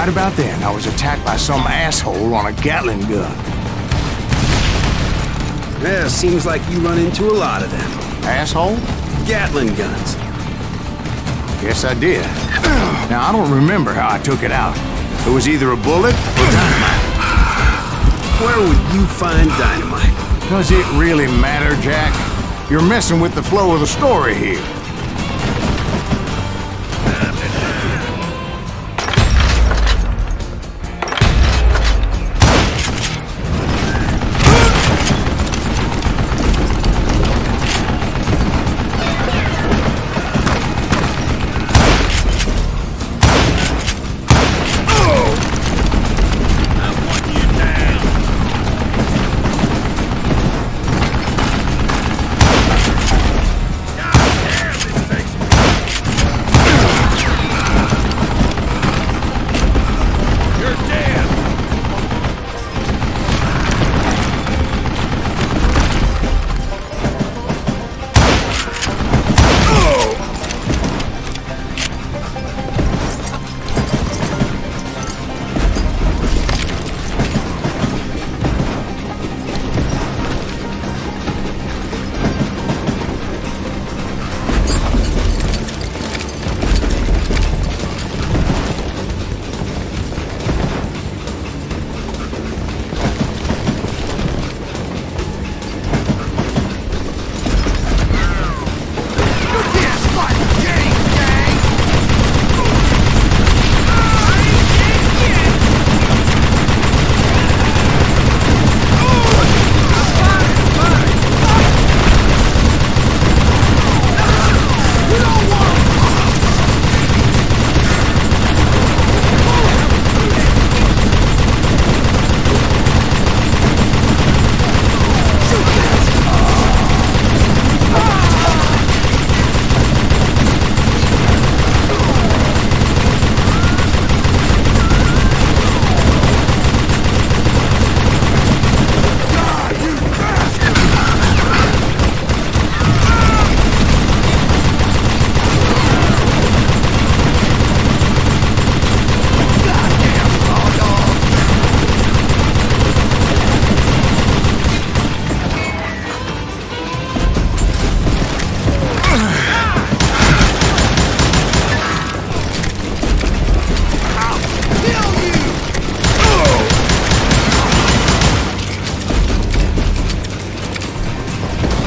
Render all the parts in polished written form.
Right about then, I was attacked by some asshole on a Gatling gun. Yeah, seems like you run into a lot of them. Asshole? Gatling guns. Yes, I did. Now, I don't remember how I took it out. It was either a bullet or dynamite. Where would you find dynamite? Does it really matter, Jack? You're messing with the flow of the story here.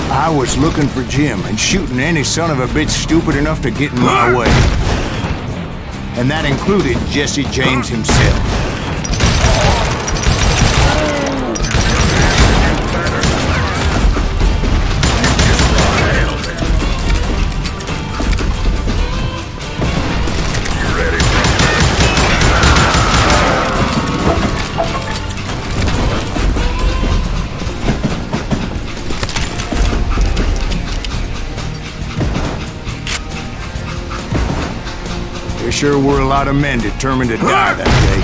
I was looking for Jim and shooting any son of a bitch stupid enough to get in my way. And that included Jesse James himself. There sure were a lot of men determined to die that day.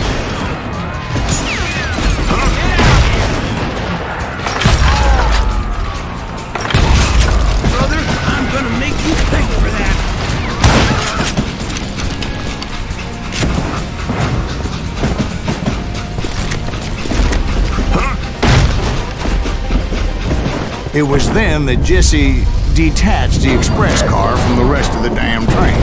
Brother, I'm gonna make you pay for that. It was then that Jesse detached the express car from the rest of the damn train.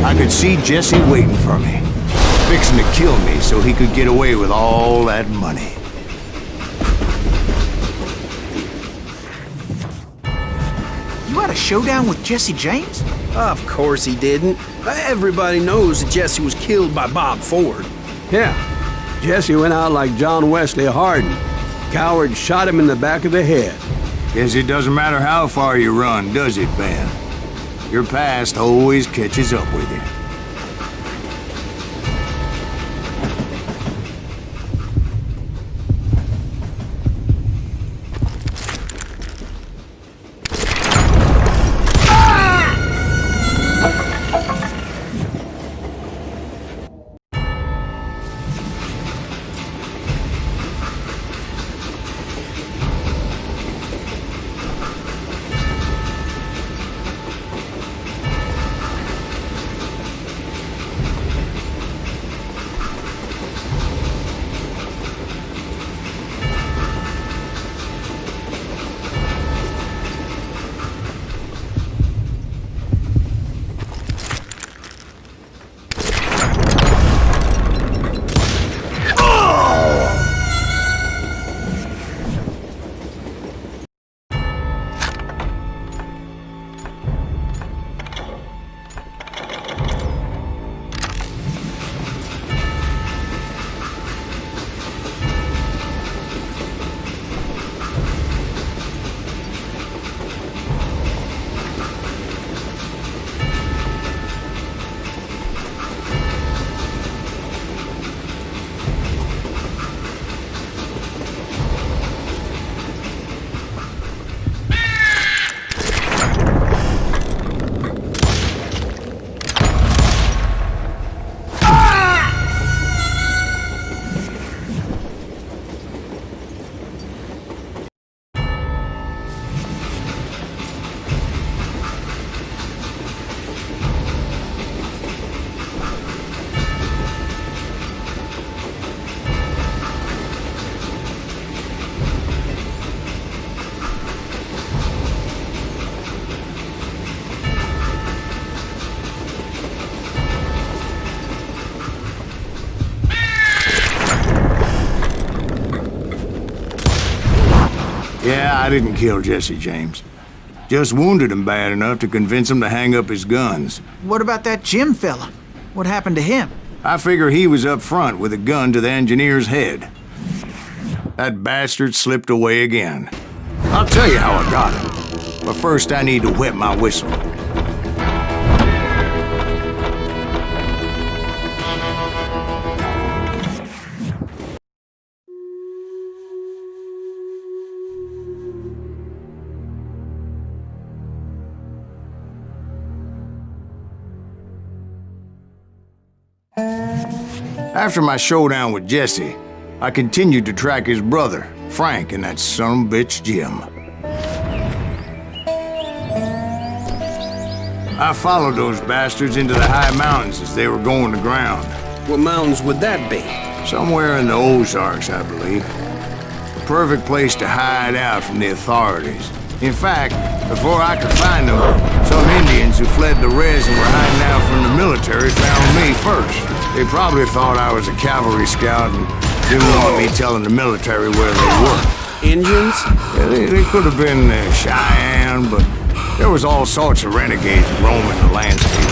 I could see Jesse waiting for me, fixing to kill me so he could get away with all that money. You had a showdown with Jesse James? Of course he didn't. Everybody knows that Jesse was killed by Bob Ford. Yeah, Jesse went out like John Wesley Hardin. Coward shot him in the back of the head. Guess it doesn't matter how far you run, does it, Ben? Your past always catches up with you. Yeah, I didn't kill Jesse James. Just wounded him bad enough to convince him to hang up his guns. What about that Jim fella? What happened to him? I figure he was up front with a gun to the engineer's head. That bastard slipped away again. I'll tell you how I got him. But first I need to wet my whistle. After my showdown with Jesse, I continued to track his brother, Frank, and that son of a bitch, Jim. I followed those bastards into the high mountains as they were going to ground. What mountains would that be? Somewhere in the Ozarks, I believe. The perfect place to hide out from the authorities. In fact, before I could find them, some Indians who fled the res and were hiding out from the military found me first. They probably thought I was a cavalry scout and didn't want me telling the military where they were. Indians? Yeah, they could have been Cheyenne, but there was all sorts of renegades roaming the landscape.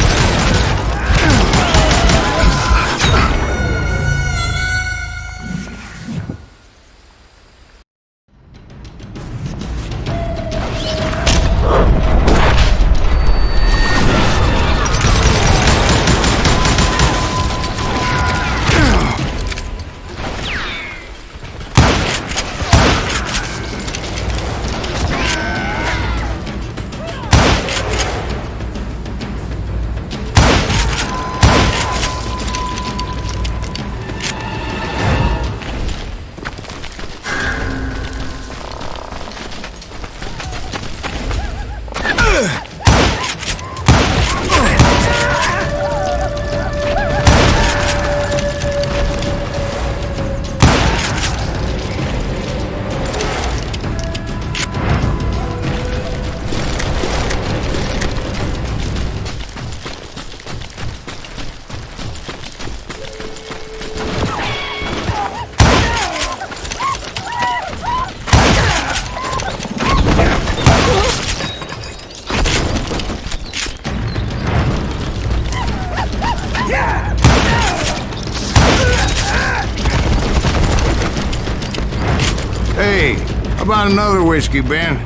Hey, how about another whiskey, Ben?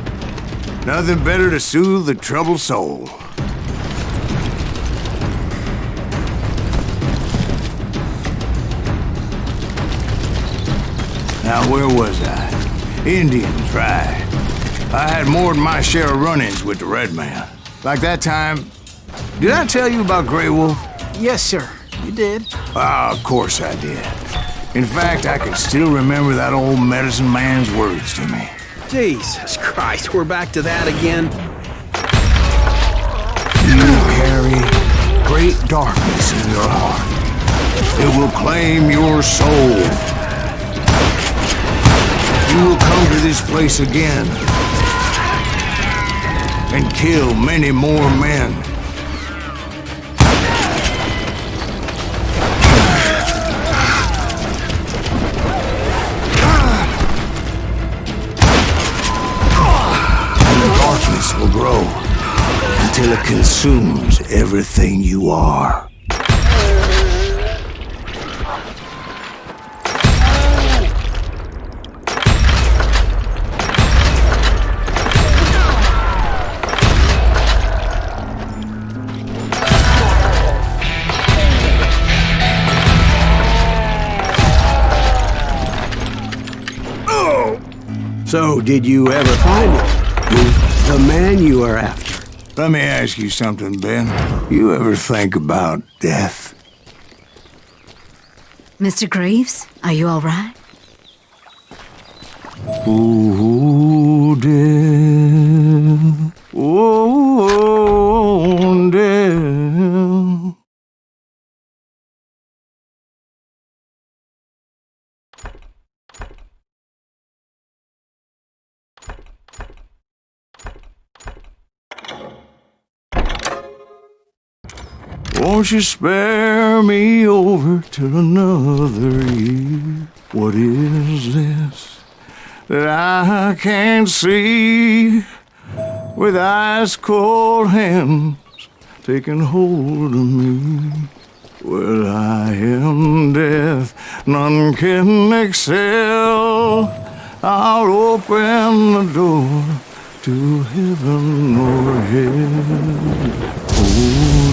Nothing better to soothe the troubled soul. Now, where was I? Indians, right. I had more than my share of run-ins with the Red Man. Like that time... Did I tell you about Grey Wolf? Yes, sir. You did. Ah, of course I did. In fact, I can still remember that old medicine man's words to me. Jesus Christ, we're back to that again? You carry great darkness in your heart. It will claim your soul. You will come to this place again and kill many more men. Will grow until it consumes everything you are. So, did you ever find it? The man you are after. Let me ask you something, Ben. You ever think about death? Mr. Greaves, are you all right? Ooh, death. Oh, death. Won't you spare me over till another year? What is this? that I can't see, with ice cold hands taking hold of me. Well, I am death, none can excel. I'll open the door to heaven or hell. Oh,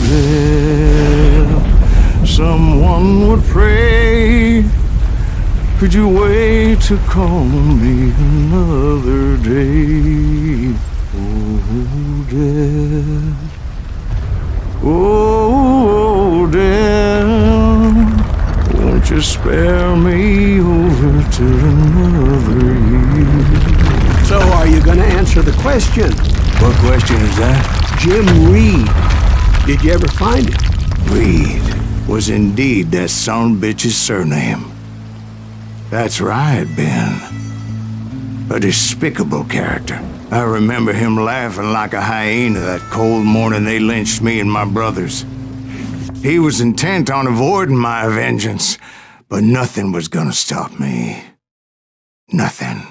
death, someone would pray. Could you wait to call me another day? Oh, death. Oh, death, won't you spare me over till another year? So are you gonna answer the question? What question is that? Jim Reed. Did you ever find him? Reed was indeed that son-bitch's surname. That's right, Ben. A despicable character. I remember him laughing like a hyena that cold morning they lynched me and my brothers. He was intent on avoiding my vengeance, but nothing was gonna stop me. Nothing.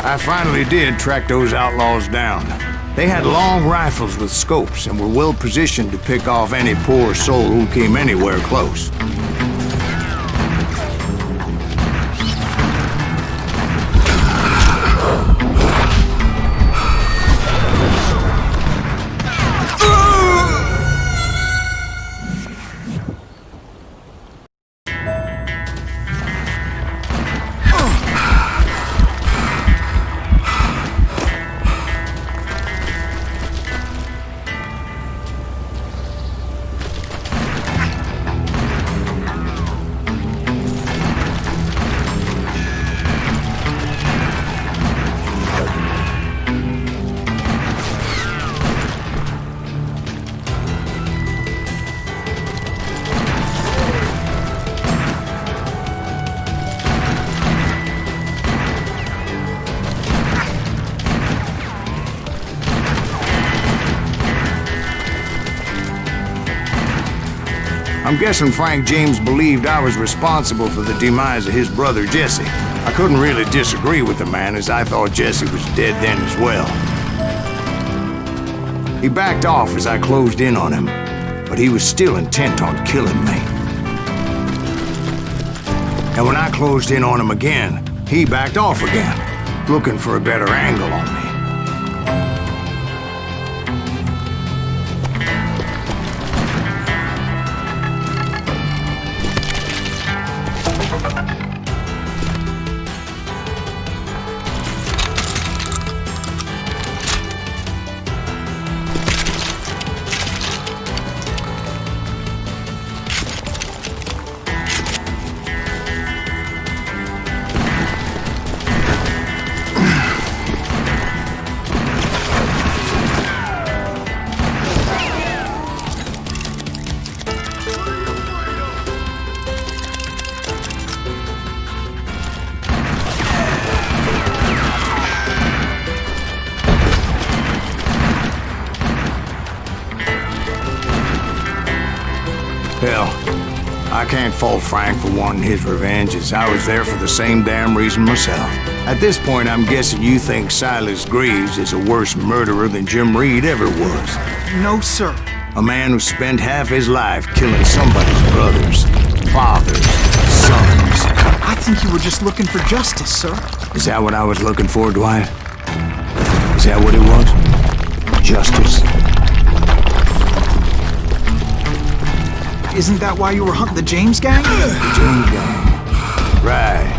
I finally did track those outlaws down. They had long rifles with scopes and were well positioned to pick off any poor soul who came anywhere close. I'm guessing Frank James believed I was responsible for the demise of his brother Jesse. I couldn't really disagree with the man, as I thought Jesse was dead then as well. He backed off as I closed in on him, but he was still intent on killing me. And when I closed in on him again, he backed off again, looking for a better angle on me. Hell, I can't fault Frank for wanting his revenge, as I was there for the same damn reason myself. At this point, I'm guessing you think Silas Greaves is a worse murderer than Jim Reed ever was. No, sir. A man who spent half his life killing somebody's brothers, fathers, sons. I think you were just looking for justice, sir. Is that what I was looking for, Dwight? Is that what it was? Justice? Isn't that why you were hunting the James gang? The James gang. Right.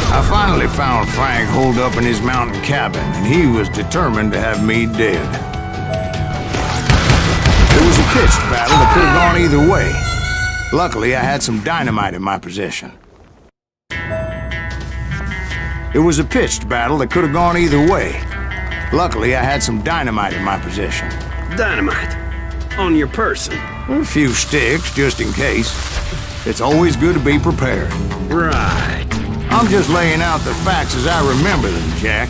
I finally found Frank holed up in his mountain cabin, and he was determined to have me dead. It was a pitched battle that could have gone either way. Luckily, I had some dynamite in my possession. It was a pitched battle that could have gone either way. Luckily, I had some dynamite in my possession. Dynamite? On your person? A few sticks, just in case. It's always good to be prepared. Right. I'm just laying out the facts as I remember them, Jack.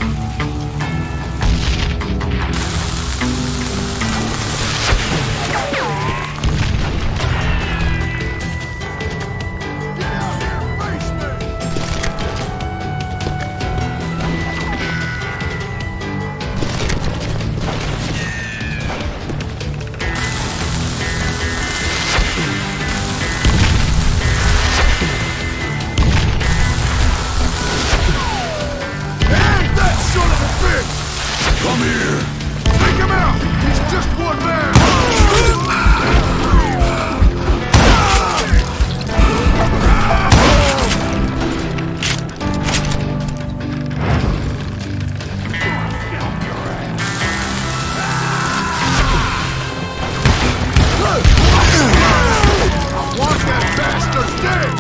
Come here! Take him out! He's just one man! I want that bastard dead!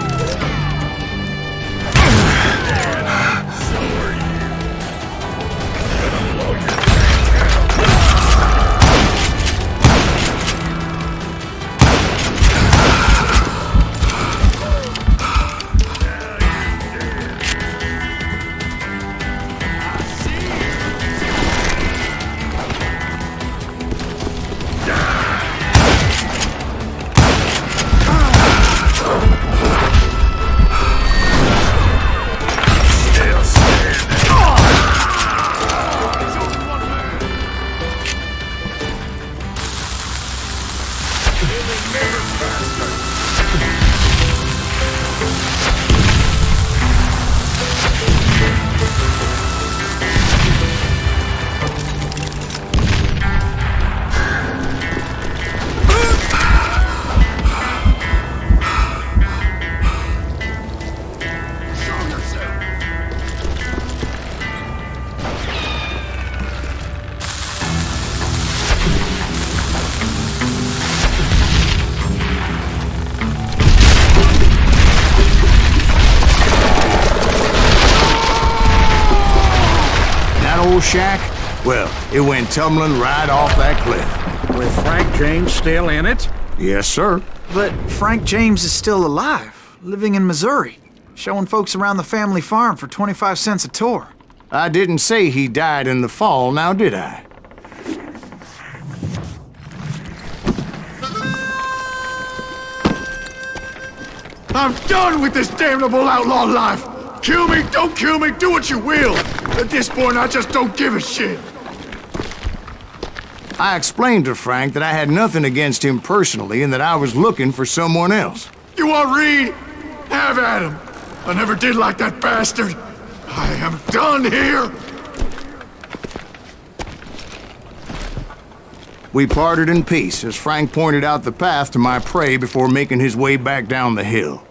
Shack? Well, it went tumbling right off that cliff. With Frank James still in it? Yes, sir. But Frank James is still alive, living in Missouri, showing folks around the family farm for 25 cents a tour. I didn't say he died in the fall, now did I? I'm done with this damnable outlaw life! Kill me, don't kill me, do what you will! At this point, I just don't give a shit! I explained to Frank that I had nothing against him personally and that I was looking for someone else. You want Reed? Have at him! I never did like that bastard! I am done here! We parted in peace as Frank pointed out the path to my prey before making his way back down the hill.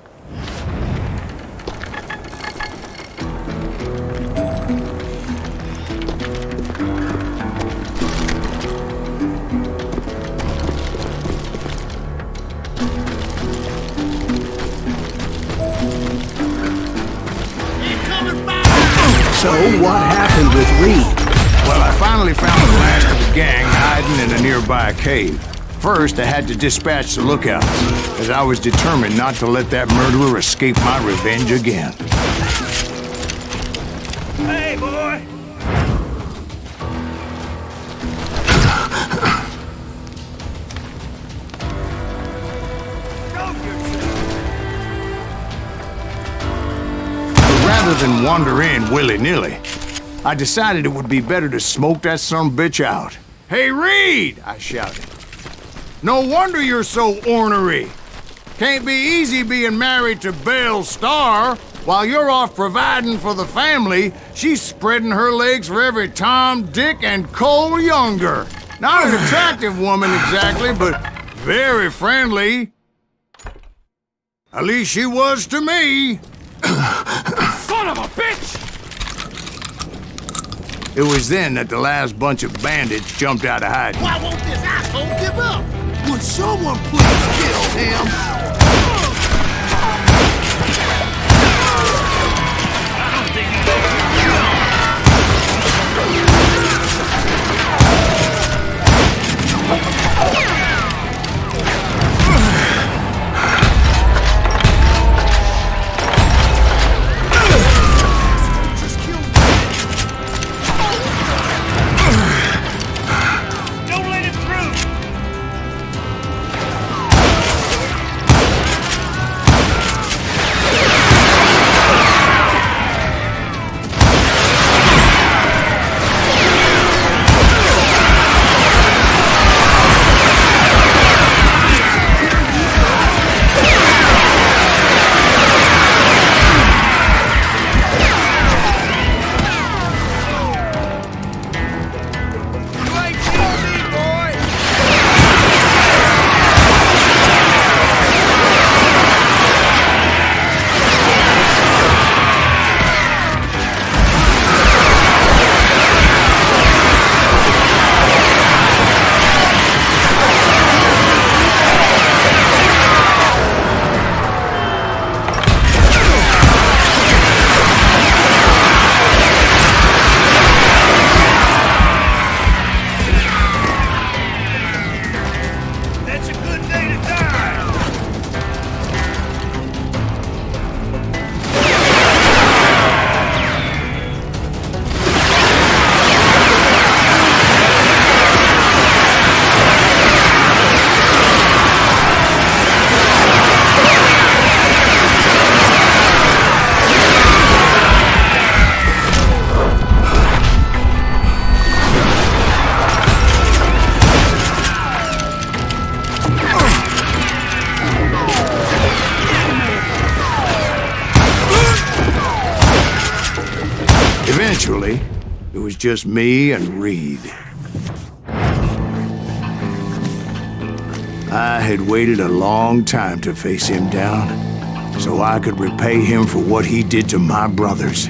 So, what happened with Reed? Well, I finally found the last of the gang hiding in a nearby cave. First, I had to dispatch the lookouts, as I was determined not to let that murderer escape my revenge again. Hey, boy! Rather than wander in willy-nilly, I decided it would be better to smoke that sumbitch out. Hey, Reed! I shouted. No wonder you're so ornery. Can't be easy being married to Belle Starr. While you're off providing for the family, she's spreading her legs for every Tom, Dick, and Cole Younger. Not an attractive woman exactly, but very friendly. At least she was to me. Son of a bitch! It was then that the last bunch of bandits jumped out of hiding. Why won't this asshole give up? Would someone please kill him? Eventually, it was just me and Reed. I had waited a long time to face him down, so I could repay him for what he did to my brothers.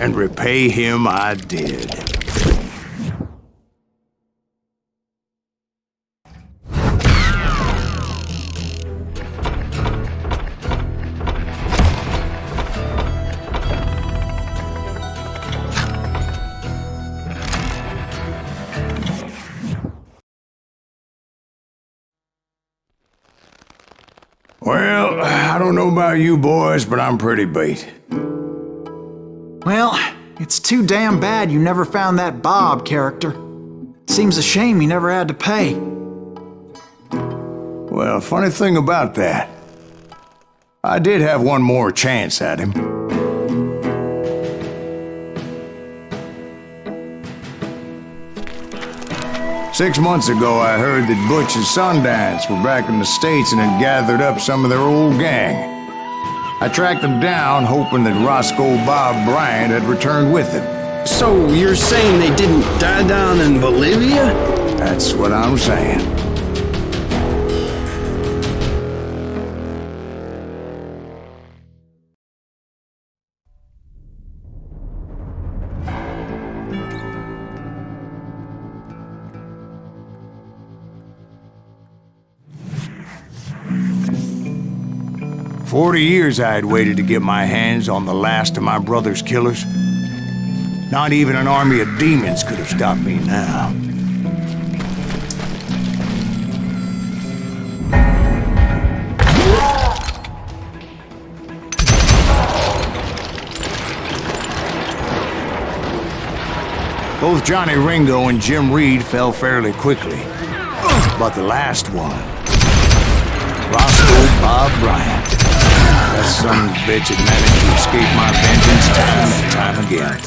And repay him I did. Well, I don't know about you boys, but I'm pretty beat. Well, it's too damn bad you never found that Bob character. Seems a shame he never had to pay. Well, funny thing about that, I did have one more chance at him. Six months ago, I heard that Butch and Sundance were back in the States and had gathered up some of their old gang. I tracked them down, hoping that Roscoe Bob Bryant had returned with them. So you're saying they didn't die down in Bolivia? That's what I'm saying. "40 years I had waited to get my hands on the last of my brother's killers. Not even an army of demons could have stopped me now. Both Johnny Ringo and Jim Reed fell fairly quickly. But the last one, Roscoe Bob Bryant, that son of a bitch had managed to escape my vengeance time and time again.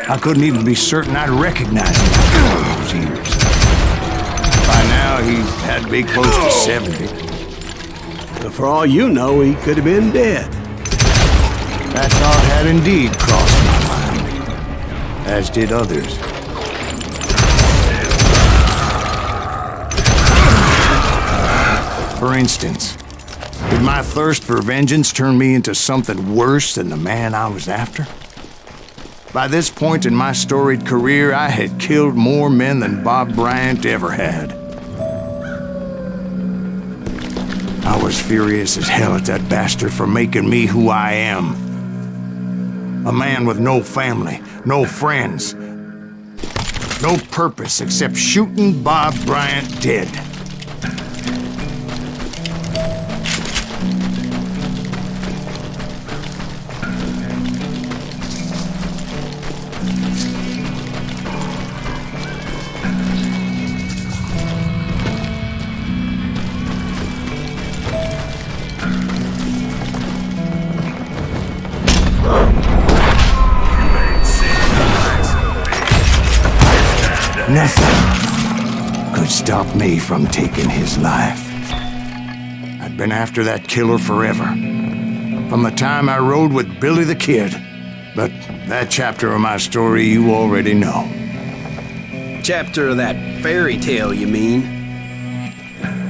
I couldn't even be certain I'd recognize him after all those years. By now, he had to be close to 70. But for all you know, he could have been dead. That thought had indeed crossed my mind, as did others. For instance, did my thirst for vengeance turn me into something worse than the man I was after? By this point in my storied career, I had killed more men than Bob Bryant ever had. I was furious as hell at that bastard for making me who I am. A man with no family, no friends, no purpose except shooting Bob Bryant dead. Nothing could stop me from taking his life. I'd been after that killer forever, from the time I rode with Billy the Kid. But that chapter of my story you already know. Chapter of that fairy tale, you mean?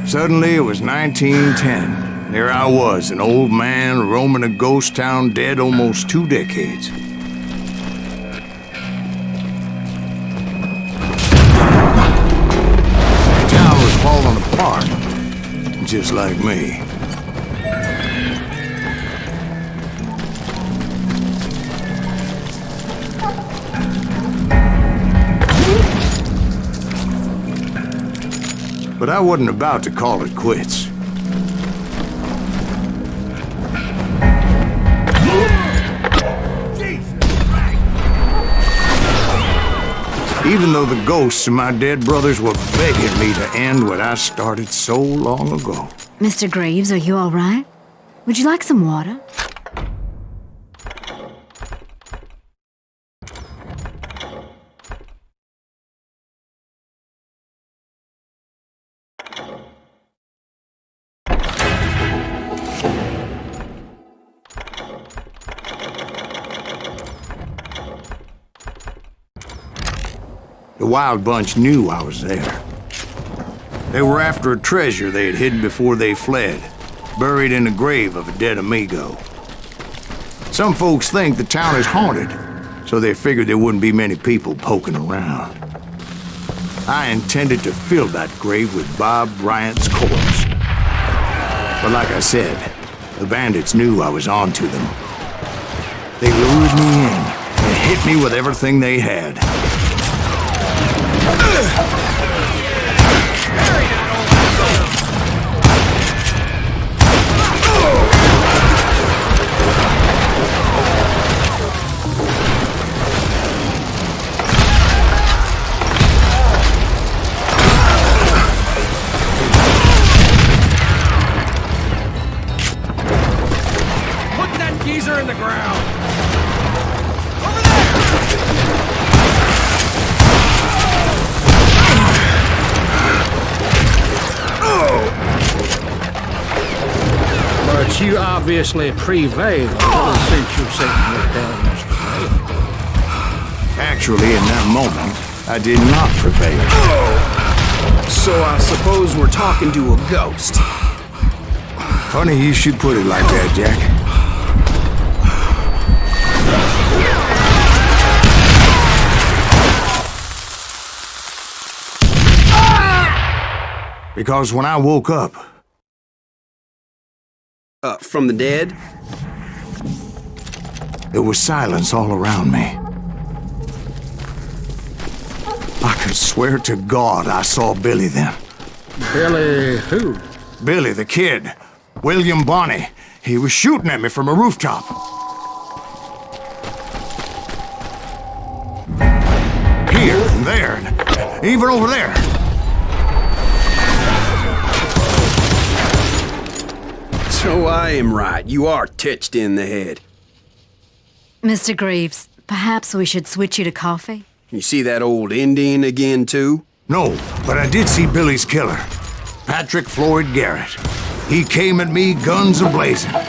Suddenly, it was 1910. There I was, an old man roaming a ghost town dead almost 2 decades. The town was falling apart, just like me. But I wasn't about to call it quits. Even though the ghosts of my dead brothers were begging me to end what I started so long ago. Mr. Graves, are you all right? Would you like some water? The Wild Bunch knew I was there. They were after a treasure they had hidden before they fled, buried in the grave of a dead amigo. Some folks think the town is haunted, so they figured there wouldn't be many people poking around. I intended to fill that grave with Bob Bryant's corpse. But like I said, the bandits knew I was on to them. They lured me in and hit me with everything they had. Put that geezer in the ground! But you obviously prevailed since you sent me down yesterday. Actually, in that moment, I did not prevail. So I suppose we're talking to a ghost. Funny you should put it like that, Jack. Because when I woke up... From the dead? There was silence all around me. I could swear to God I saw Billy then. Billy who? Billy the Kid. William Bonney. He was shooting at me from a rooftop. Here and there, and even over there. So I am right. You are titched in the head. Mr. Graves, perhaps we should switch you to coffee? You see that old Indian again, too? No, but I did see Billy's killer, Patrick Floyd Garrett. He came at me guns a-blazing. But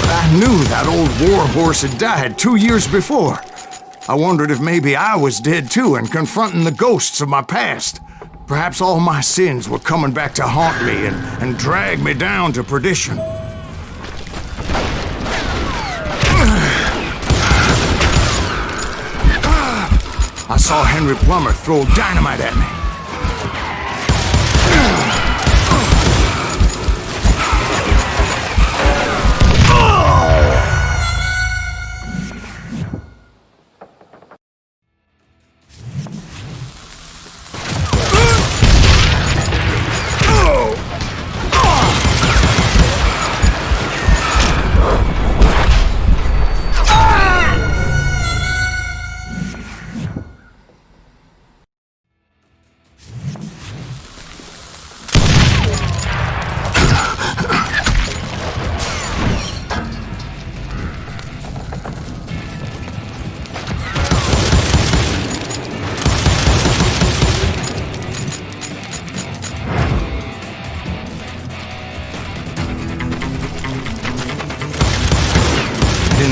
I knew that old war horse had died 2 years before. I wondered if maybe I was dead too and confronting the ghosts of my past. Perhaps all my sins were coming back to haunt me and drag me down to perdition. I saw Henry Plummer throw dynamite at me.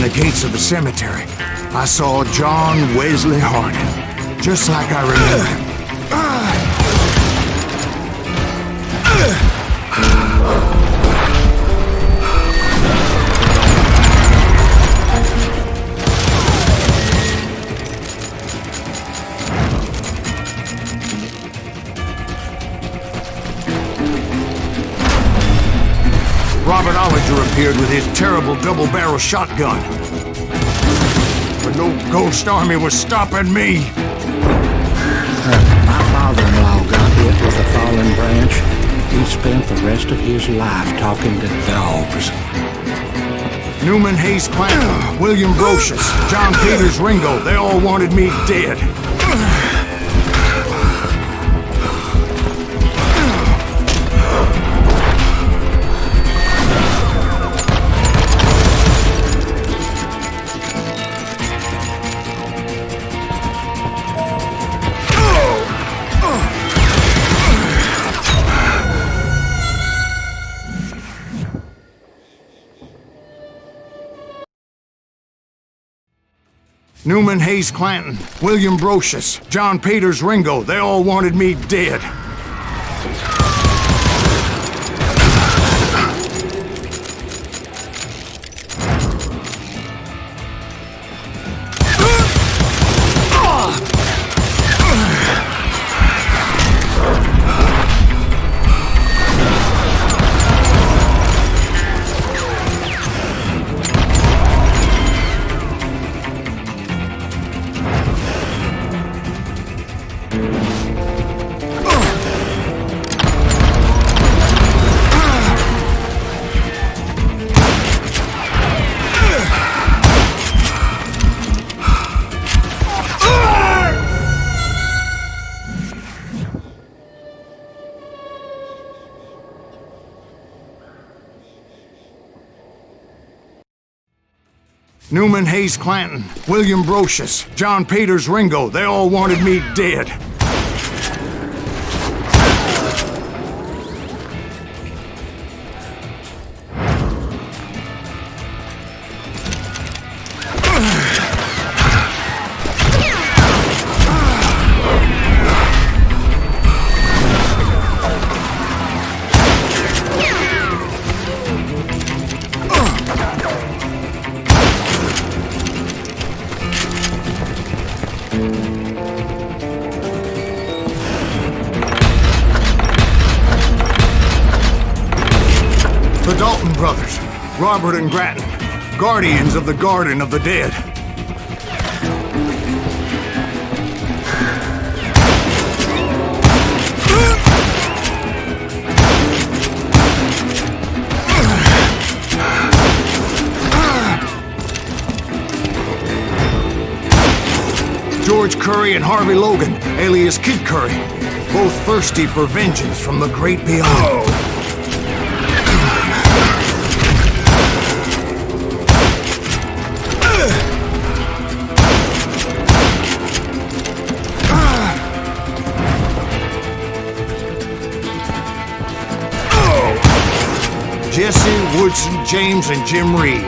the gates of the cemetery, I saw John Wesley Hardin, just like I remember him. Robert Ollinger appeared with his terrible double-barrel shotgun. But no ghost army was stopping me. My father-in-law got hit with a fallen branch. He spent the rest of his life talking to dogs. Newman Hayes Clanton, William Brocious, John Peters Ringo, they all wanted me dead. Newman Hayes Clanton, William Brocious, John Peters Ringo, they all wanted me dead. Newman Hayes Clanton, William Brocious, John Peters Ringo, they all wanted me dead. The Dalton brothers, Robert and Grattan, guardians of the Garden of the Dead. George Curry and Harvey Logan, alias Kid Curry, both thirsty for vengeance from the great beyond. Jesse, Woodson, James, and Jim Reed,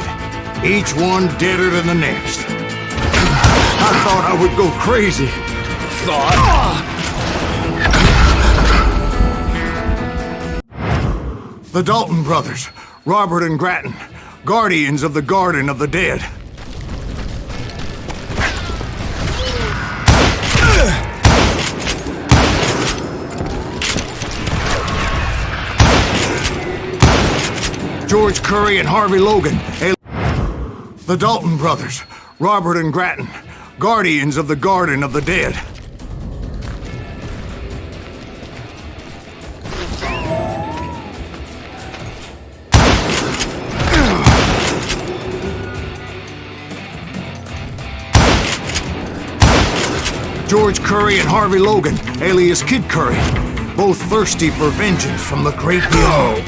each one deader than the next. I thought I would go crazy. The Dalton brothers, Robert and Grattan, guardians of the Garden of the Dead. George Curry and Harvey Logan, the Dalton brothers, Robert and Grattan, guardians of the Garden of the Dead. George Curry and Harvey Logan, alias Kid Curry, both thirsty for vengeance from the great beyond.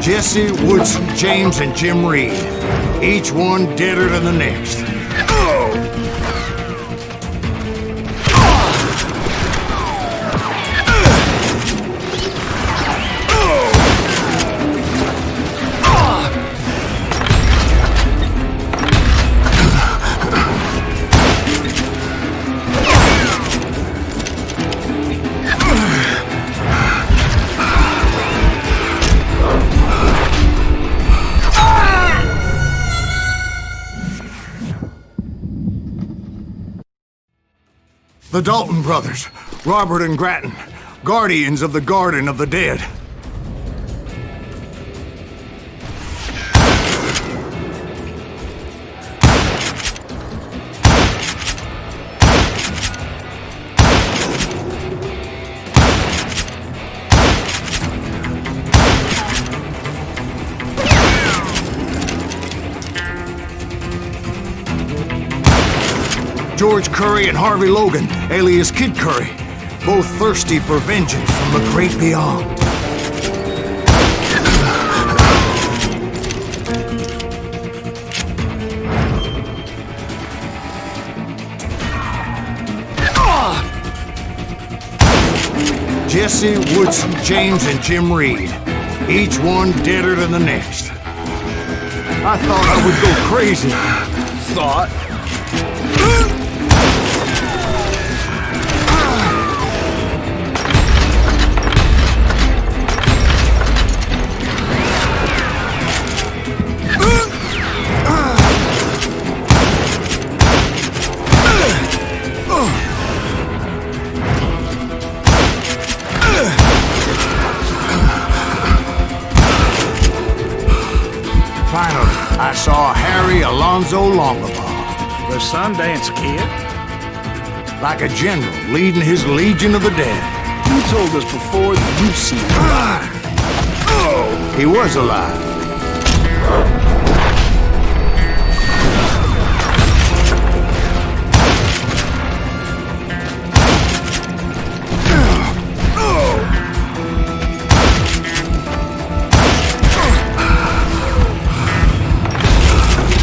Jesse, Woodson, James, and Jim Reed, each one deader than the next. The Dalton brothers, Robert and Grattan, guardians of the Garden of the Dead. George Curry and Harvey Logan, alias Kid Curry, both thirsty for vengeance from the great beyond. Jesse, Woodson, James, and Jim Reed, each one deader than the next. I thought I would go crazy. Thought? Finally, I saw Harry Alonzo Longabaugh, The Sundance Kid? like a general leading his legion of the dead. You told us before that you've seen him. He was alive.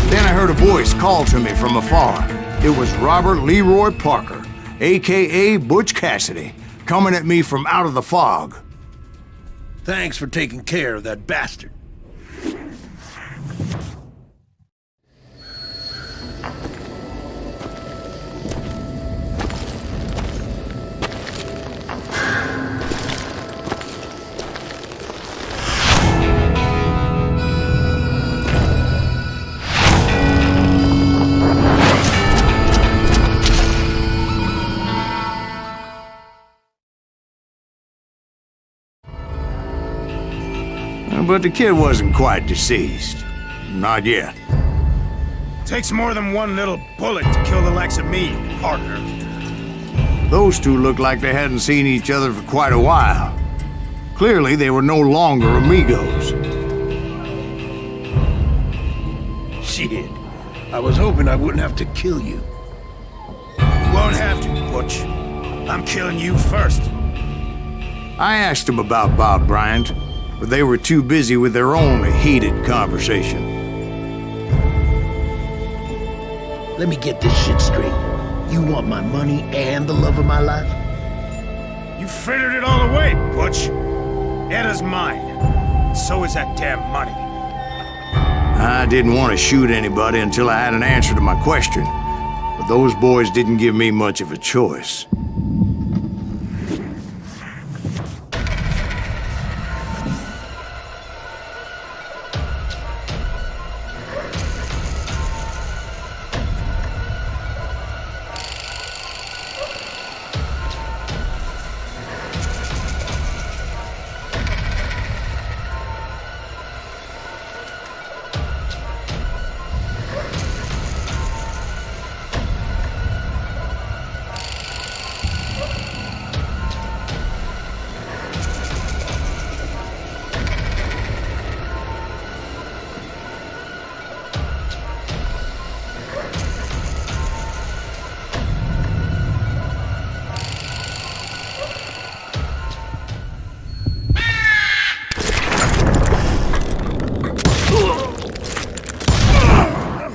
Then I heard a voice call to me from afar. It was Robert Leroy Parker, a.k.a. Butch Cassidy, coming at me from out of the fog. Thanks for taking care of that bastard. But the kid wasn't quite deceased. Not yet. Takes more than one little bullet to kill the likes of me, partner. Those two looked like they hadn't seen each other for quite a while. Clearly, they were no longer amigos. Shit. I was hoping I wouldn't have to kill you. Won't have to, Butch. I'm killing you first. I asked them about Bob Bryant, but they were too busy with their own heated conversation. Let me get this shit straight. You want my money and the love of my life? You frittered it all away, Butch. Eda's mine. So is that damn money. I didn't want to shoot anybody until I had an answer to my question, but those boys didn't give me much of a choice.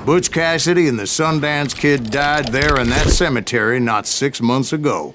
Butch Cassidy and the Sundance Kid died there in that cemetery not 6 months ago.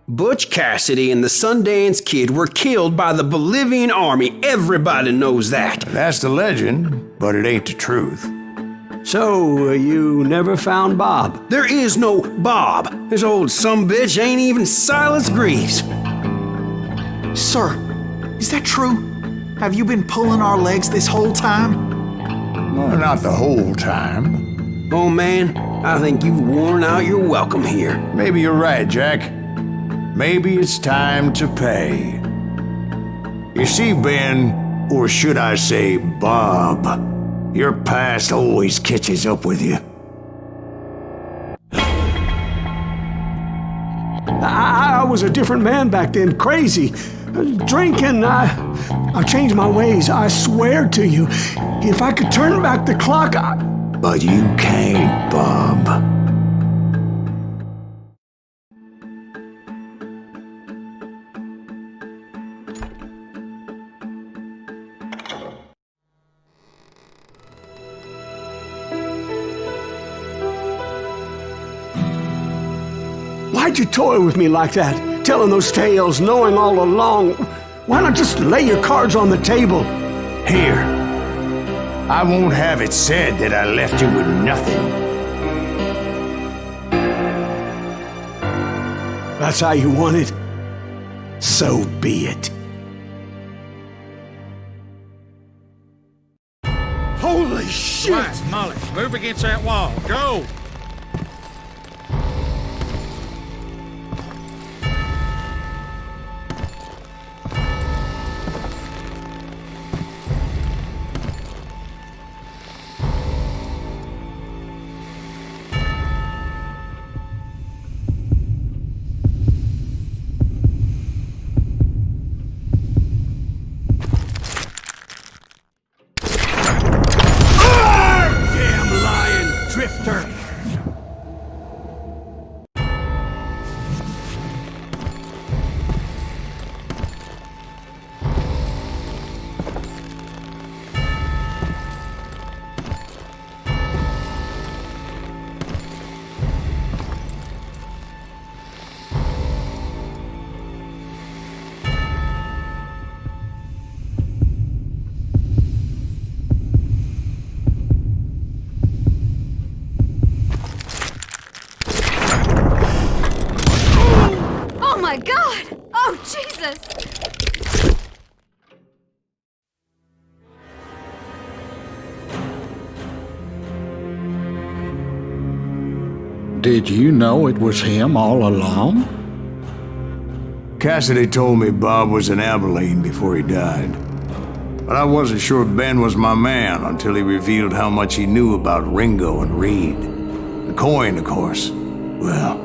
Butch Cassidy and the Sundance Kid were killed by the Bolivian army. Everybody knows that. That's the legend, but it ain't the truth. So, you never found Bob? There is no Bob. This old sumbitch ain't even Silas Greaves. Sir, is that true? Have you been pulling our legs this whole time? Well, not the whole time. Oh man, I think you've worn out your welcome here. Maybe you're right, Jack. Maybe it's time to pay. You see, Ben, or should I say Bob, your past always catches up with you. I was a different man back then, crazy. Drinking, I changed my ways, I swear to you. If I could turn back the clock, But you can't, Bob. Why'd you toy with me like that? Telling those tales, knowing all along. Why not just lay your cards on the table? Here. I won't have it said that I left you with nothing. That's how you want it? So be it. Holy shit! Right, Molly, move against that wall. Go! Oh my God! Oh, Jesus! Did you know it was him all along? Cassidy told me Bob was in Abilene before he died. But I wasn't sure Ben was my man until he revealed how much he knew about Ringo and Reed. The coin, of course. Well,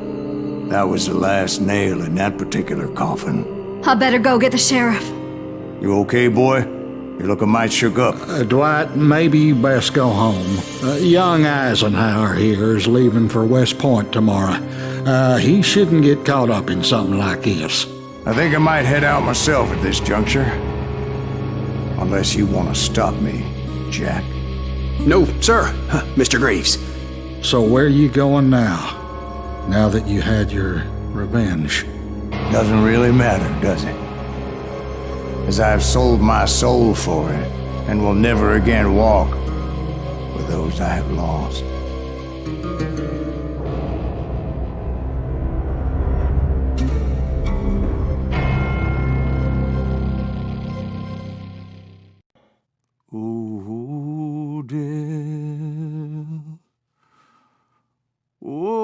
that was the last nail in that particular coffin. I better go get the sheriff. You okay, boy? You're looking mighty shook up. Dwight, maybe you best go home. Young Eisenhower here is leaving for West Point tomorrow. He shouldn't get caught up in something like this. I think I might head out myself at this juncture. Unless you want to stop me, Jack. No, sir, Mr. Greaves. So where you going now? Now that you had your revenge? Doesn't really matter, does it? As I've sold my soul for it, and will never again walk with those I have lost. Ooh, dear. Ooh.